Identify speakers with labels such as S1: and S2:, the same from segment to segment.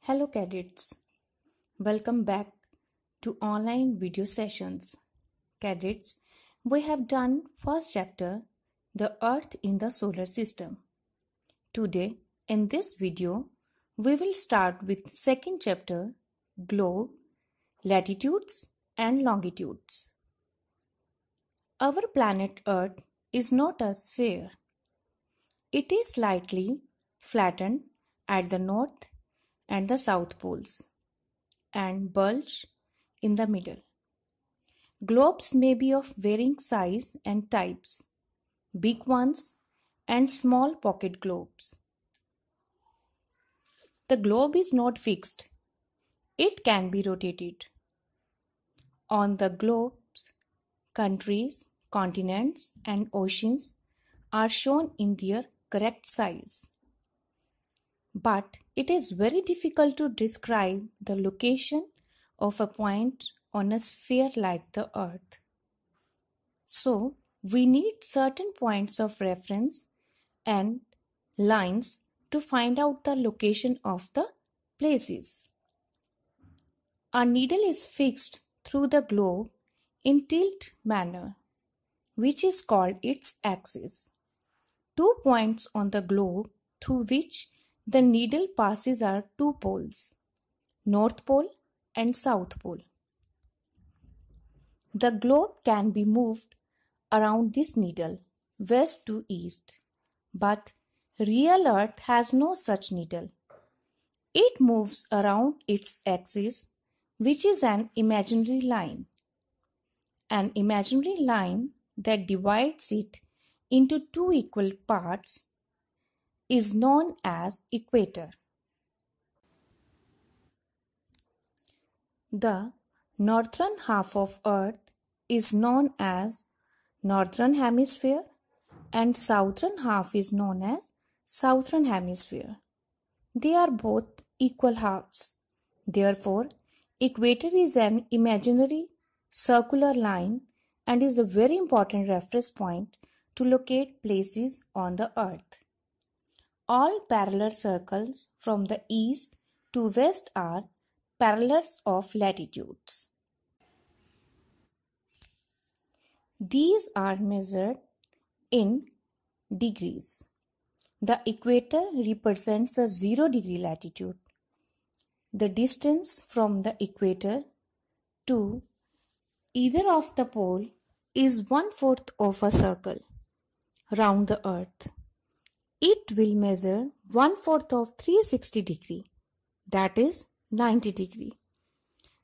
S1: Hello cadets, welcome back to online video sessions. Cadets, we have done first chapter, the Earth in the solar system. Today, in this video, we will start with second chapter, globe, latitudes and longitudes. Our planet Earth is not a sphere. It is slightly flattened at the north and the south poles and bulge in the middle. Globes may be of varying size and types, big ones and small pocket globes. The globe is not fixed. It can be rotated. On the globes, countries, continents and oceans are shown in their correct size. But it is very difficult to describe the location of a point on a sphere like the Earth. So, we need certain points of reference and lines to find out the location of the places. A needle is fixed through the globe in tilt manner, which is called its axis. 2 points on the globe through which the needle passes are 2 poles, North Pole and South Pole. The globe can be moved around this needle, west to east, but real Earth has no such needle. It moves around its axis, which is an imaginary line. An imaginary line that divides it into 2 equal parts is known as equator. The northern half of Earth is known as northern hemisphere and southern half is known as southern hemisphere. They are both equal halves. Therefore, equator is an imaginary circular line and is a very important reference point to locate places on the Earth. All parallel circles from the east to west are parallels of latitudes. These are measured in degrees. The equator represents a 0-degree latitude. The distance from the equator to either of the pole is 1/4 of a circle round the Earth. It will measure 1/4 of 360 degree, that is 90 degree.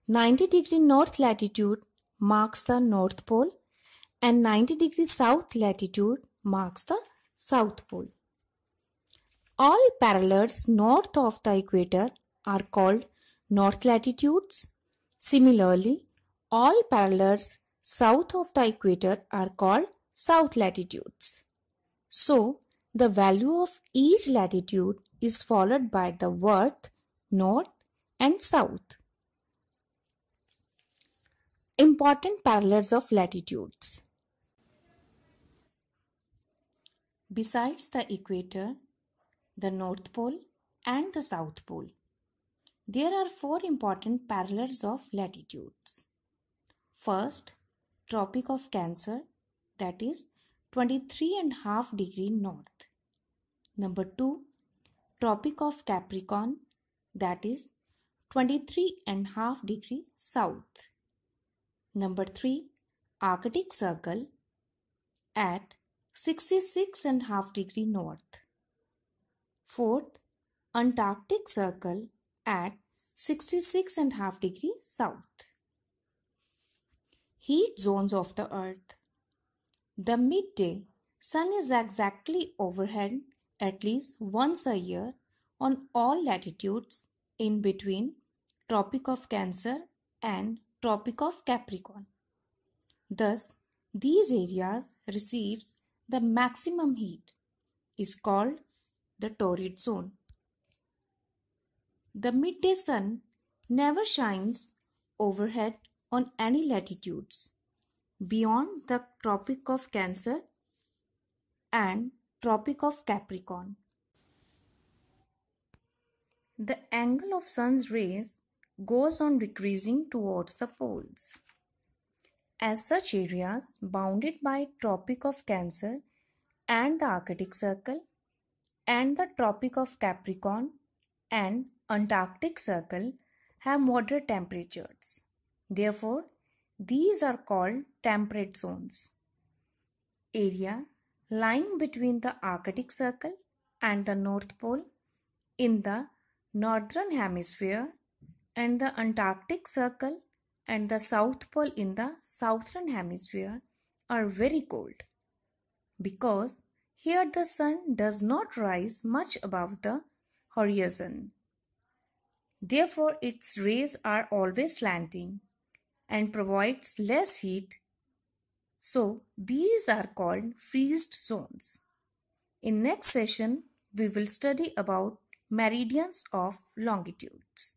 S1: 90 degree north latitude marks the North Pole and 90 degree south latitude marks the South Pole. All parallels north of the equator are called north latitudes. Similarly, all parallels south of the equator are called south latitudes. So, the value of each latitude is followed by the word north and south. Important parallels of latitudes. Besides the equator, the North Pole and the South Pole, there are 4 important parallels of latitudes. First, Tropic of Cancer, that is 23.5 degree north. Number 2, Tropic of Capricorn, that is 23.5 degree south. Number 3, Arctic Circle at 66.5 degree north. Fourth, Antarctic Circle at 66.5 degree south. Heat zones of the Earth. The midday sun is exactly overhead at least once a year on all latitudes in between Tropic of Cancer and Tropic of Capricorn. Thus, these areas receives the maximum heat is called the torrid zone. The midday sun never shines overhead on any latitudes beyond the Tropic of Cancer and Tropic of Capricorn. the angle of sun's rays goes on decreasing towards the poles. As such areas bounded by Tropic of Cancer and the Arctic Circle and the Tropic of Capricorn and Antarctic Circle have moderate temperatures. Therefore, these are called temperate zones. Area lying between the Arctic Circle and the North Pole in the Northern Hemisphere and the Antarctic Circle and the South Pole in the Southern Hemisphere are very cold because here the sun does not rise much above the horizon. Therefore, its rays are always slanting and provides less heat. So, these are called freezed zones. In next session, we will study about meridians of longitudes.